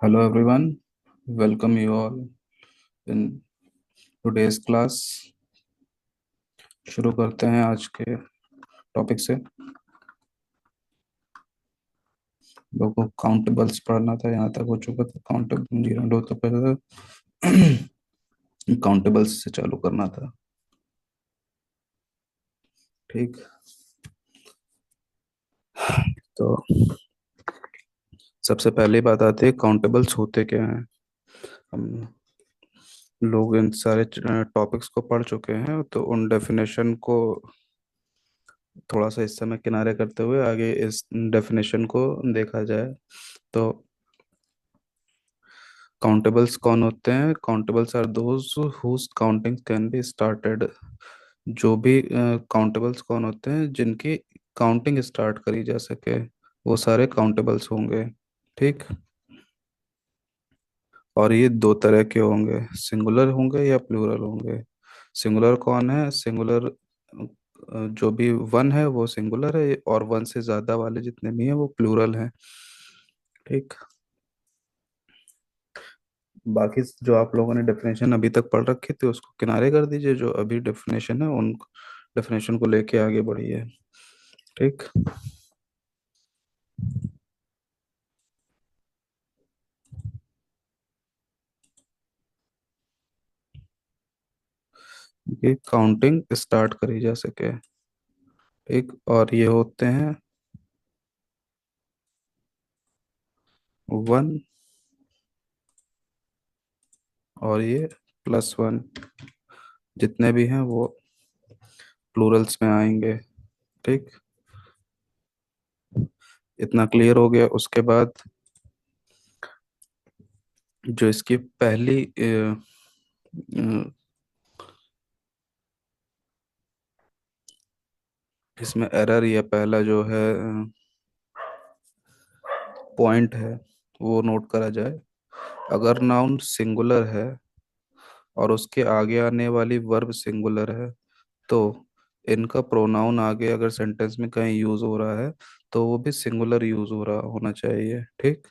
Hello everyone, welcome you all in today's class। शुरू करते हैं आज के टॉपिक से। लोगों को काउंटेबल्स पढ़ना था, यहाँ तक हो चुका था। काउंटेबल जीरो दो तो पहले काउंटेबल्स से चालू करना था। ठीक, तो सबसे पहले बात आती है काउंटेबल्स होते क्या हैं। हम लोग इन सारे टॉपिक्स को पढ़ चुके हैं, तो उन डेफिनेशन को थोड़ा सा इस समय किनारे करते हुए आगे इस डेफिनेशन को देखा जाए। तो काउंटेबल्स कौन होते हैं? Countables are those whose counting can be started. जो भी काउंटेबल्स कौन होते हैं जिनकी काउंटिंग स्टार्ट करी जा सके, वो सारे काउंटेबल्स होंगे। ठीक, और ये दो तरह के होंगे, सिंगुलर होंगे या प्लूरल होंगे। सिंगुलर कौन है? सिंगुलर जो भी वन है वो सिंगुलर है, और वन से ज्यादा वाले जितने भी हैं वो प्लूरल हैं। ठीक, बाकी जो आप लोगों ने डेफिनेशन अभी तक पढ़ रखी थी उसको किनारे कर दीजिए। जो अभी डेफिनेशन है उन डेफिनेशन को लेके आगे बढ़िए। ठीक, ये काउंटिंग स्टार्ट करी जा सके। ठीक, और ये होते हैं वन, और ये प्लस वन, जितने भी हैं वो प्लूरल्स में आएंगे। ठीक, इतना क्लियर हो गया। उसके बाद जो इसकी पहली इसमें एरर या पहला जो है पॉइंट है वो नोट करा जाए। अगर नाउन सिंगुलर है और उसके आगे आने वाली वर्ब सिंगुलर है, तो इनका प्रोनाउन आगे अगर सेंटेंस में कहीं यूज हो रहा है तो वो भी सिंगुलर यूज हो रहा होना चाहिए। ठीक,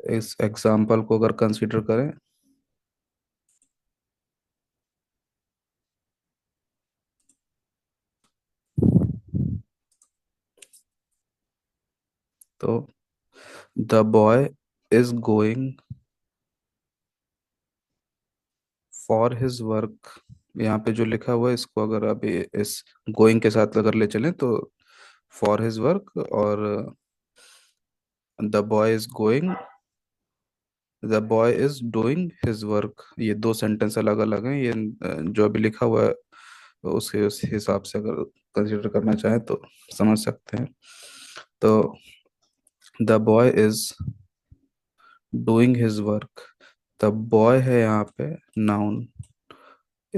इस एग्जाम्पल को अगर कंसीडर करें तो the boy is going for his work. यहाँ पे जो लिखा हुआ है इसको अगर अभी इस गोइंग के साथ अगर ले चलें तो फॉर हिज वर्क, और the boy is going, the boy is doing his work, ये दो सेंटेंस अलग अलग हैं। ये जो अभी लिखा हुआ है उसके उस हिसाब से अगर कंसिडर करना चाहें तो समझ सकते हैं। तो the boy is doing his work, the boy है यहाँ पे नाउन,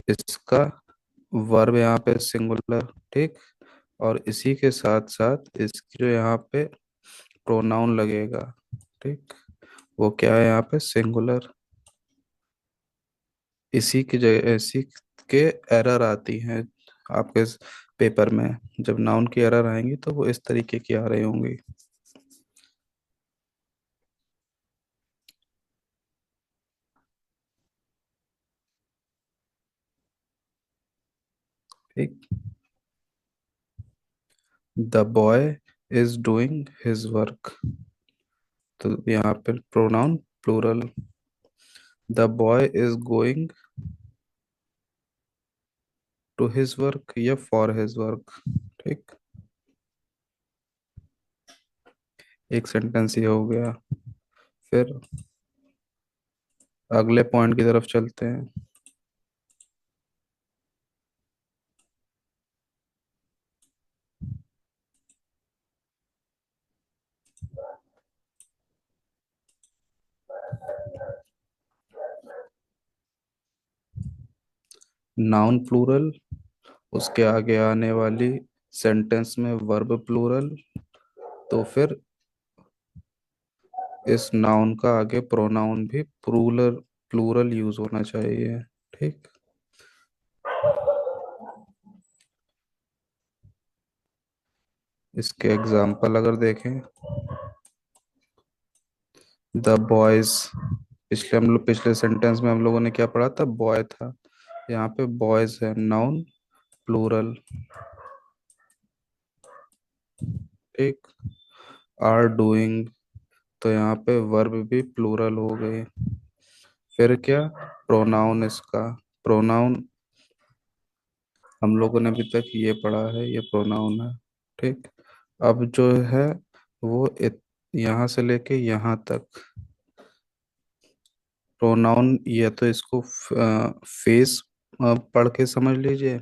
इसका वर्ब यहाँ पे सिंगुलर। ठीक, और इसी के साथ साथ इसकी जो यहाँ पे प्रोनाउन लगेगा। ठीक, वो क्या है यहाँ पे? सिंगुलर। इसी की जगह इसी के एरर आती हैं आपके पेपर में। जब नाउन की एरर आएंगी तो वो इस तरीके की आ रही होंगी। ठीक, the boy is doing his work, तो यहाँ पे pronoun plural. The boy is going to his work या फॉर हिज वर्क। ठीक, एक सेंटेंस ये हो गया। फिर अगले पॉइंट की तरफ चलते हैं। नाउन प्लूरल, उसके आगे आने वाली सेंटेंस में वर्ब प्लूरल, तो फिर इस नाउन का आगे प्रोनाउन भी प्लूरल, प्लूरल यूज होना चाहिए। ठीक। इसके एग्जाम्पल अगर देखें, द बॉयज, पिछले सेंटेंस में हम लोगों ने क्या पढ़ा था, बॉय था। यहाँ पे बॉयज है, नाउन प्लूरल। ठीक। आर डूइंग, तो यहाँ पे वर्ब भी प्लूरल हो गए। फिर क्या, प्रोनाउन इसका, प्रोनाउन हम लोगों ने अभी तक ये पढ़ा है, ये प्रोनाउन है। ठीक। अब जो है वो यहाँ से लेके यहाँ तक प्रोनाउन, या तो इसको फेस पढ़ के समझ लीजिए,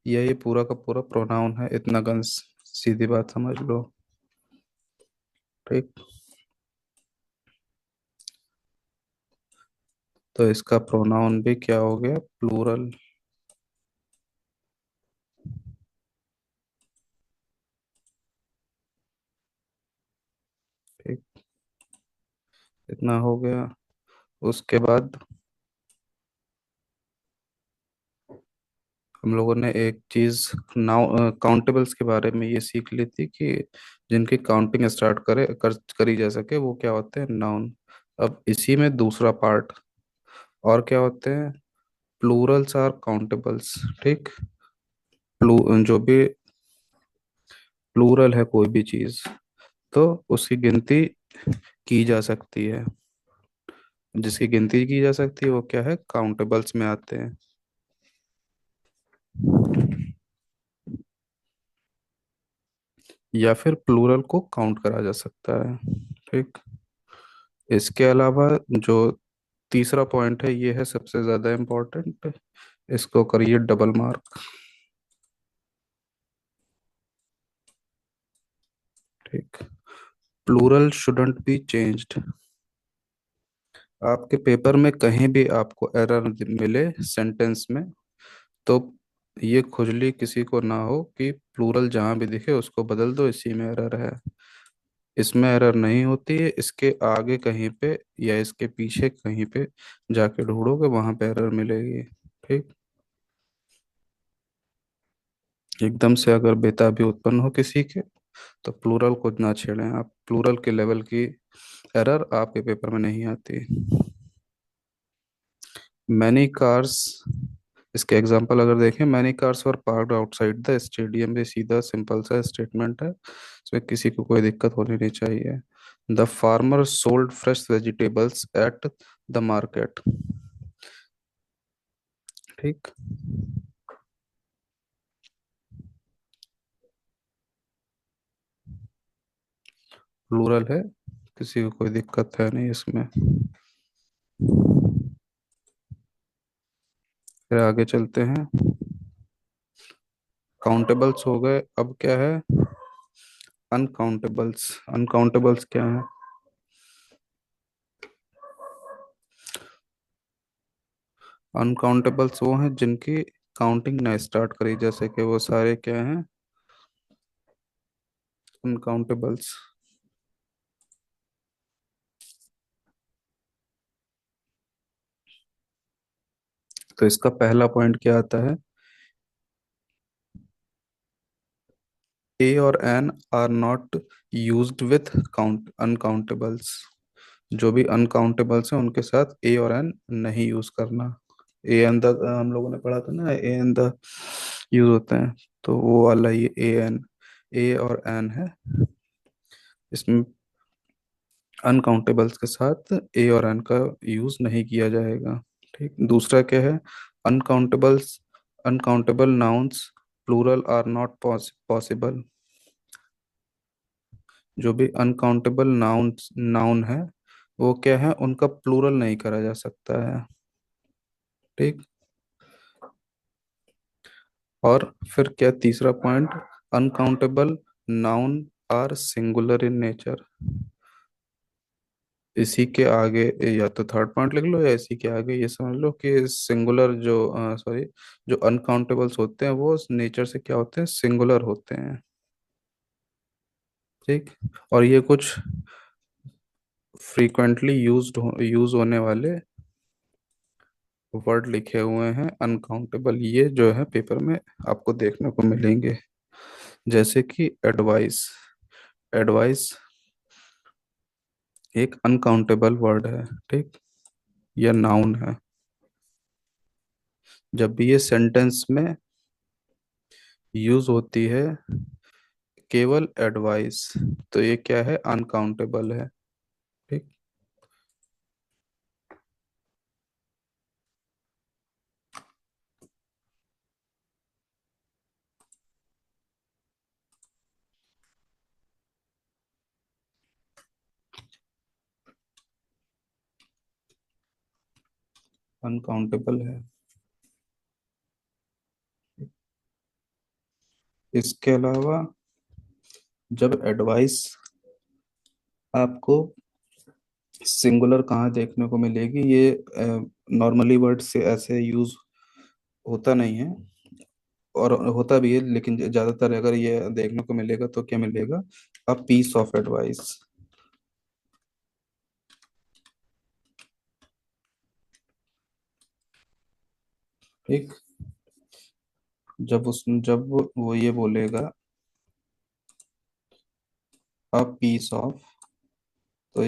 या ये पूरा का पूरा प्रोनाउन है, इतना गन सीधी बात समझ लो। ठीक। तो इसका प्रोनाउन भी क्या हो गया, प्लूरल। ठीक। इतना हो गया। उसके बाद हम लोगों ने एक चीज नाउ काउंटेबल्स के बारे में ये सीख ली थी कि जिनकी काउंटिंग स्टार्ट करी जा सके वो क्या होते हैं, नाउन। अब इसी में दूसरा पार्ट और क्या होते हैं, प्लूरल्स आर काउंटेबल्स। ठीक। जो भी प्लूरल है कोई भी चीज, तो उसकी गिनती की जा सकती है। जिसकी गिनती की जा सकती है वो क्या है, काउंटेबल्स में आते हैं। या फिर प्लूरल को काउंट करा जा सकता है। ठीक। इसके अलावा जो तीसरा पॉइंट है ये है सबसे ज्यादा इम्पोर्टेंट, इसको करिए डबल मार्क। ठीक। Plural shouldn't be changed. आपके पेपर में कहीं भी आपको एरर मिले सेंटेंस में, तो ये खुजली किसी को ना हो कि प्लूरल जहां भी दिखे उसको बदल दो, इसी में एरर है। इसमें एरर नहीं होती है, इसके आगे कहीं पे या इसके पीछे कहीं पे जाके ढूंढोगे वहां पे एरर मिलेगी। ठीक। एकदम से अगर बेताबी उत्पन्न हो किसी के, तो प्लूरल को ना छेड़ें आप, प्लूरल के लेवल की एरर आपके पेपर में नहीं आती। मैनी कार्स, इसके एग्जांपल अगर देखें, many cars were parked outside the stadium, ये सीधा सिंपल सा स्टेटमेंट है, इसमें किसी को कोई दिक्कत होनी नहीं चाहिए। The farmer sold fresh vegetables at the market. ठीक। प्लूरल है, किसी को कोई दिक्कत है नहीं इसमें। फिर आगे चलते हैं। काउंटेबल्स हो गए, अब क्या है, अनकाउंटेबल्स। अनकाउंटेबल्स क्या है, अनकाउंटेबल्स वो हैं जिनकी काउंटिंग ना स्टार्ट करी जा सके, वो सारे क्या हैं, अनकाउंटेबल्स। तो इसका पहला पॉइंट क्या आता है, ए और an are not used with count uncountables. जो भी अनकाउंटेबल्स हैं उनके साथ ए और एन नहीं यूज करना। ए एन द हम लोगों ने पढ़ा था ना, ए एन द यूज होते हैं, तो वो वाला ये ए एन, ए और एन है, इसमें अनकाउंटेबल्स के साथ ए और एन का यूज नहीं किया जाएगा। ठीक। दूसरा क्या है, uncountables, uncountable nouns plural are not possible. जो भी अनकाउंटेबल नाउन है वो क्या है, उनका प्लूरल नहीं करा जा सकता है। ठीक। और फिर क्या, तीसरा point, uncountable noun are singular in nature. इसी के आगे, या तो थर्ड पॉइंट लिख लो या इसी के आगे ये समझ लो कि सिंगुलर जो सॉरी, जो अनकाउंटेबल्स होते हैं वो नेचर से क्या होते हैं, सिंगुलर होते हैं। ठीक। और ये कुछ फ्रीक्वेंटली यूज होने वाले वर्ड लिखे हुए हैं अनकाउंटेबल, ये जो है पेपर में आपको देखने को मिलेंगे। जैसे कि एडवाइस, एडवाइस एक अनकाउंटेबल वर्ड है, ठीक, या नाउन है। जब भी ये सेंटेंस में यूज होती है केवल एडवाइस, तो ये क्या है, अनकाउंटेबल है, ठीक। अनकाउंटेबल है। इसके अलावा जब एडवाइस आपको सिंगुलर कहाँ देखने को मिलेगी, ये नॉर्मली वर्ड से ऐसे यूज होता नहीं है, और होता भी है लेकिन ज्यादातर अगर ये देखने को मिलेगा तो क्या मिलेगा, अ पीस ऑफ एडवाइस, ठीक। जब वो ये बोलेगा अ पीस ऑफ, तो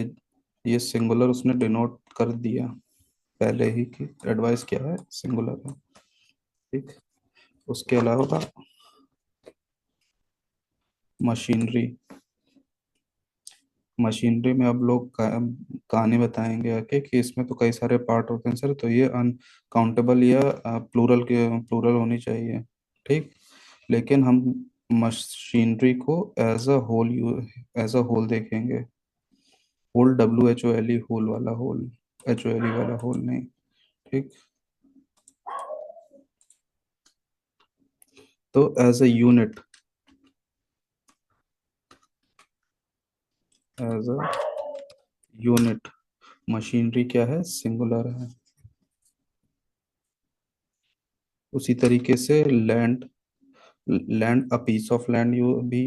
ये सिंगुलर उसने डिनोट कर दिया पहले ही कि एडवाइस क्या है, सिंगुलर है, ठीक। उसके अलावा मशीनरी, मशीनरी में अब लोग कहानी बताएंगे आके कि इसमें तो कई सारे पार्ट होते हैं सर, तो ये अनकाउंटेबल या प्लूरल के प्लूरल होनी चाहिए, ठीक। लेकिन हम मशीनरी को as a whole, as a whole देखेंगे। होल, WHOLE, होल वाला होल, HOLE वाला होल नहीं, ठीक। तो as a unit, as a unit machinery क्या है, सिंगुलर है। उसी तरीके से land, land, a piece of land, यू भी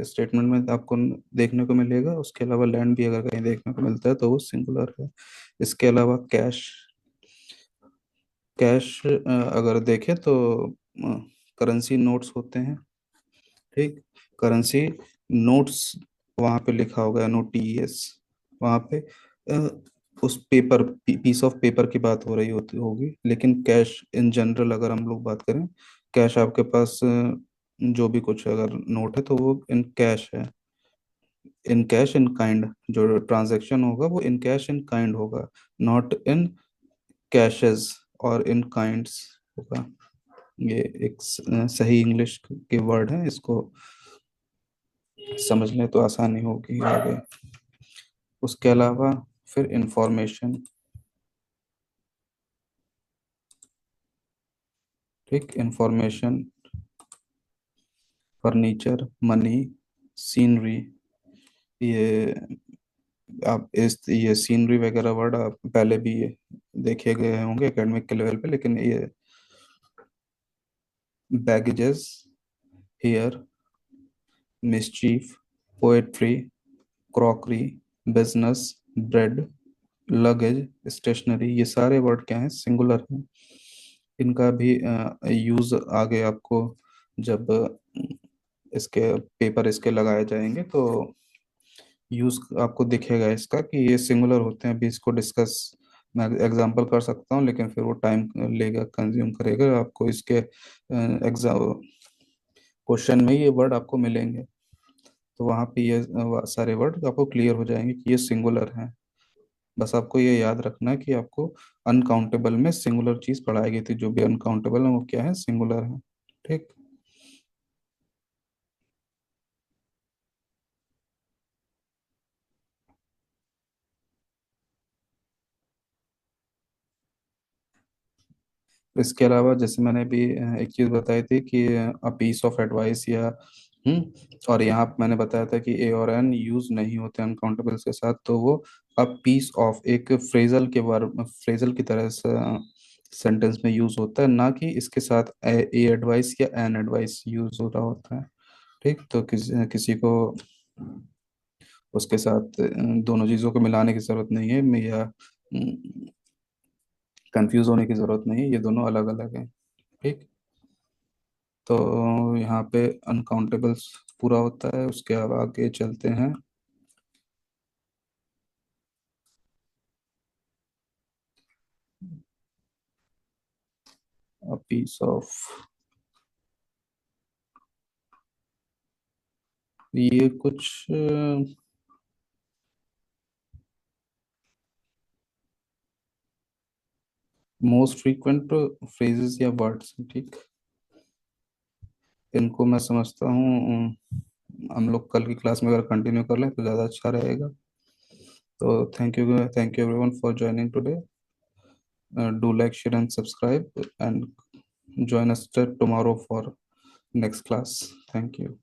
स्टेटमेंट में आपको देखने को मिलेगा। उसके अलावा लैंड भी अगर कहीं देखने को मिलता है तो वो सिंगुलर है। इसके अलावा कैश, कैश अगर देखें तो करेंसी नोट्स होते हैं, ठीक। करेंसी नोट्स वहाँ पे लिखा होगा NOTES, वहाँ पे अ, उस पेपर, पीस ऑफ पेपर की बात हो रही होती होगी। लेकिन कैश इन जनरल अगर हम लोग बात करें, कैश आपके पास जो भी कुछ अगर नोट है तो वो इन कैश है, इन कैश इन काइंड, जो ट्रांजैक्शन होगा वो इन कैश इन काइंड होगा, नॉट इन कैशेस और इन काइंड्स होगा। ये एक सही इंग्लिश के वर्ड है, इसको समझने तो आसानी होगी आगे। उसके अलावा फिर इंफॉर्मेशन, ठीक, इंफॉर्मेशन, फर्नीचर, मनी, सीनरी, ये आप इस ये सीनरी वगैरह वर्ड आप पहले भी ये देखे गए होंगे एकेडमिक के लेवल पे, लेकिन ये baggages, hair, mischief, poetry, crockery, business, bread, luggage, stationery, ये सारे वर्ड क्या हैं, सिंगुलर हैं। इनका भी यूज आगे आपको जब इसके पेपर इसके लगाए जाएंगे तो यूज आपको दिखेगा इसका कि ये सिंगुलर होते हैं। अभी इसको डिस्कस मैं एग्जांपल कर सकता हूँ, लेकिन फिर वो टाइम लेगा, कंज्यूम करेगा। आपको इसके एग्जाम क्वेश्चन में ये वर्ड आपको मिलेंगे, तो वहाँ पे ये सारे वर्ड आपको क्लियर हो जाएंगे कि ये सिंगुलर हैं। बस आपको ये याद रखना है कि आपको अनकाउंटेबल में सिंगुलर चीज पढ़ाई गई थी, जो भी अनकाउंटेबल है वो क्या है, सिंगुलर है, ठीक। इसके अलावा जैसे मैंने भी एक चीज बताई थी कि अ पीस ऑफ एडवाइस या और यहाँ पे मैंने बताया था कि ए और एन यूज नहीं होते अनकाउंटेबल्स के साथ, तो वो अ पीस ऑफ एक फ्रेजल के वर्ब, फ्रेजल की तरह से सेंटेंस में यूज होता है, ना कि इसके साथ ए एडवाइस या एन एडवाइस यूज हो रहा होता है, ठीक। तो किसी को उसके साथ दोनों चीज़ों को मिलाने की जरूरत नहीं है, या कंफ्यूज होने की ज़रूरत नहीं है, ये दोनों अलग अलग हैं। ठीक। तो यहाँ पे अनकाउंटेबल्स पूरा होता है, उसके अब आगे चलते हैं। पीस ऑफ, ये कुछ मोस्ट फ्रीक्वेंट फ्रेजेस या वर्ड्स। ठीक। इनको मैं समझता हूँ हम लोग कल की क्लास में अगर कंटिन्यू कर लें तो ज़्यादा अच्छा रहेगा। तो thank you everyone for joining today. Do like, share, and subscribe, and join us tomorrow for next class. Thank you.